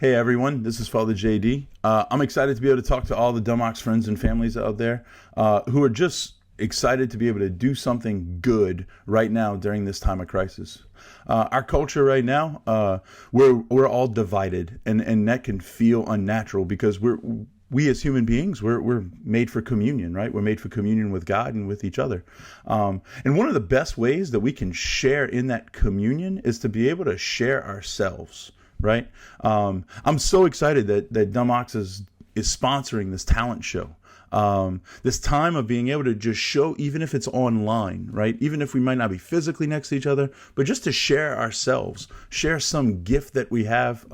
Hey everyone, this is Father JD. I'm excited to be able to talk to all the Dumox friends and families out there who are just excited to be able to do something good right now during this time of crisis. Our culture right now, we're all divided, and that can feel unnatural because we as human beings, we're made for communion, right? We're made for communion with God and with each other. And one of the best ways that we can share in that communion is to be able to share ourselves, right? I'm so excited that Dumox is sponsoring this talent show. This time of being able to just show, even if it's online, right? Even if we might not be physically next to each other, but just to share ourselves, share some gift that we have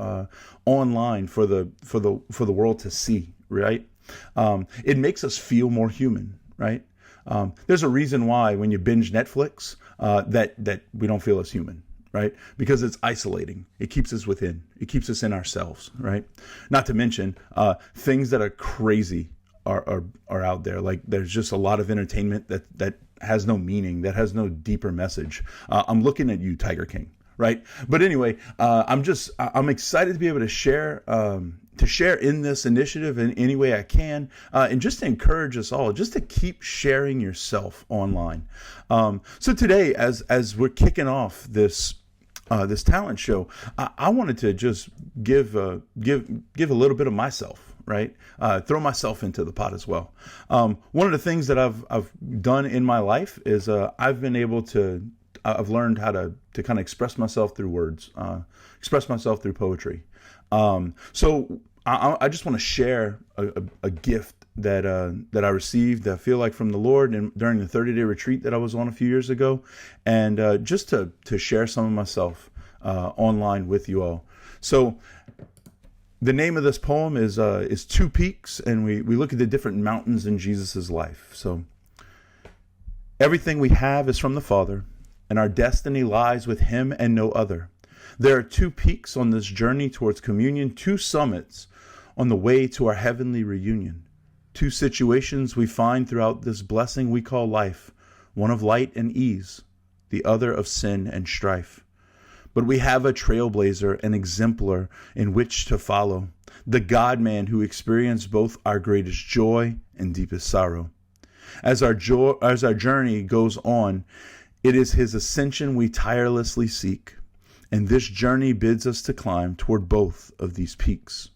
online for the world to see, right? It makes us feel more human, right? There's a reason why when you binge Netflix, that we don't feel as human, right? Because it's isolating. It keeps us within. It keeps us in ourselves, right? Not to mention things that are crazy are out there. Like there's just a lot of entertainment that has no meaning, that has no deeper message. I'm looking at you, Tiger King, right? But anyway, I'm excited to be able to share in this initiative in any way I can, and just to encourage us all, just to keep sharing yourself online. So today, as we're kicking off this talent show, I wanted to just give a little bit of myself, right? Throw myself into the pot as well. One of the things that I've done in my life is I've learned how to kind of express myself through words, express myself through poetry. So I just want to share a gift that I received, I feel like from the Lord during the 30-day retreat that I was on a few years ago, and just to share some of myself online with you all. So the name of this poem is Two Peaks, and we look at the different mountains in Jesus's life. So everything we have is from the Father, and our destiny lies with Him and no other. There are two peaks on this journey towards communion, two summits on the way to our heavenly reunion. Two situations we find throughout this blessing we call life, one of light and ease, the other of sin and strife. But we have a trailblazer, an exemplar in which to follow, the God-man who experienced both our greatest joy and deepest sorrow. As our journey goes on, it is His ascension we tirelessly seek, and this journey bids us to climb toward both of these peaks.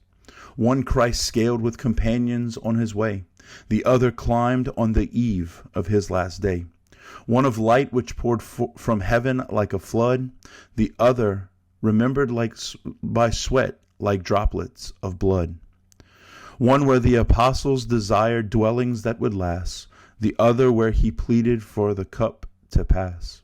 One Christ scaled with companions on His way, the other climbed on the eve of His last day. One of light which poured from heaven like a flood, the other remembered by sweat like droplets of blood. One where the apostles desired dwellings that would last, the other where He pleaded for the cup to pass.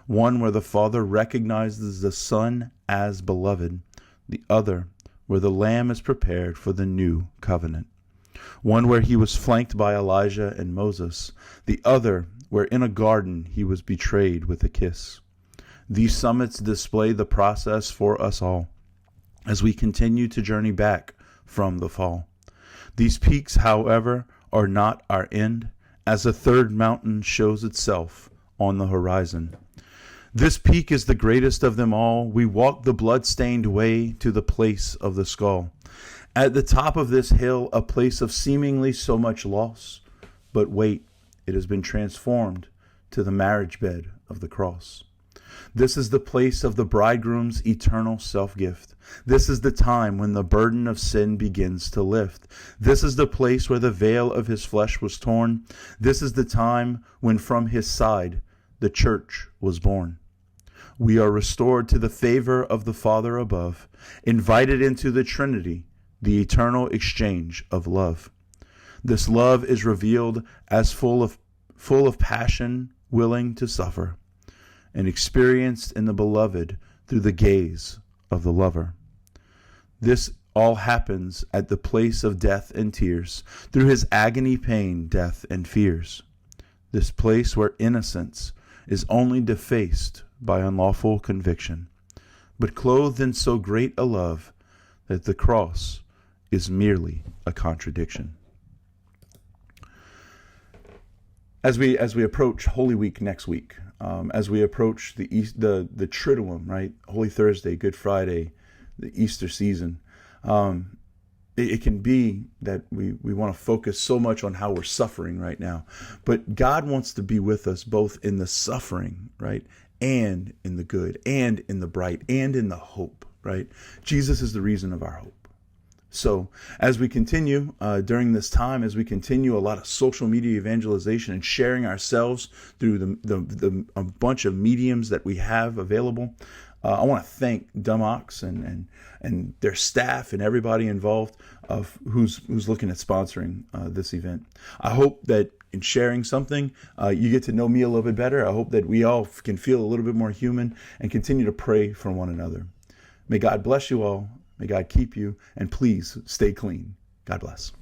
One where the Father recognizes the Son as beloved, the other where the Lamb is prepared for the new covenant. One where He was flanked by Elijah and Moses, the other where in a garden He was betrayed with a kiss. These summits display the process for us all as we continue to journey back from the fall. These peaks, however, are not our end, as a third mountain shows itself on the horizon. This peak is the greatest of them all. We walk the blood-stained way to the place of the skull. At the top of this hill, a place of seemingly so much loss. But wait, it has been transformed to the marriage bed of the cross. This is the place of the bridegroom's eternal self-gift. This is the time when the burden of sin begins to lift. This is the place where the veil of His flesh was torn. This is the time when from His side the church was born. We are restored to the favor of the Father above, invited into the Trinity, the eternal exchange of love. This love is revealed as full of passion, willing to suffer, and experienced in the beloved through the gaze of the lover. This all happens at the place of death and tears, through His agony, pain, death, and fears. This place where innocence is only defaced by unlawful conviction, but clothed in so great a love that the cross is merely a contradiction. As we approach Holy Week next week, as we approach the Triduum, right? Holy Thursday, Good Friday, the Easter season, It can be that we want to focus so much on how we're suffering right now. But God wants to be with us both in the suffering, right? And in the good, and in the bright, and in the hope, right? Jesus is the reason of our hope. So as we continue during this time, as we continue a lot of social media evangelization and sharing ourselves through a bunch of mediums that we have available, I want to thank Dumox and their staff and everybody involved of who's looking at sponsoring this event. I hope that in sharing something, you get to know me a little bit better. I hope that we all can feel a little bit more human and continue to pray for one another. May God bless you all. May God keep you. And please stay clean. God bless.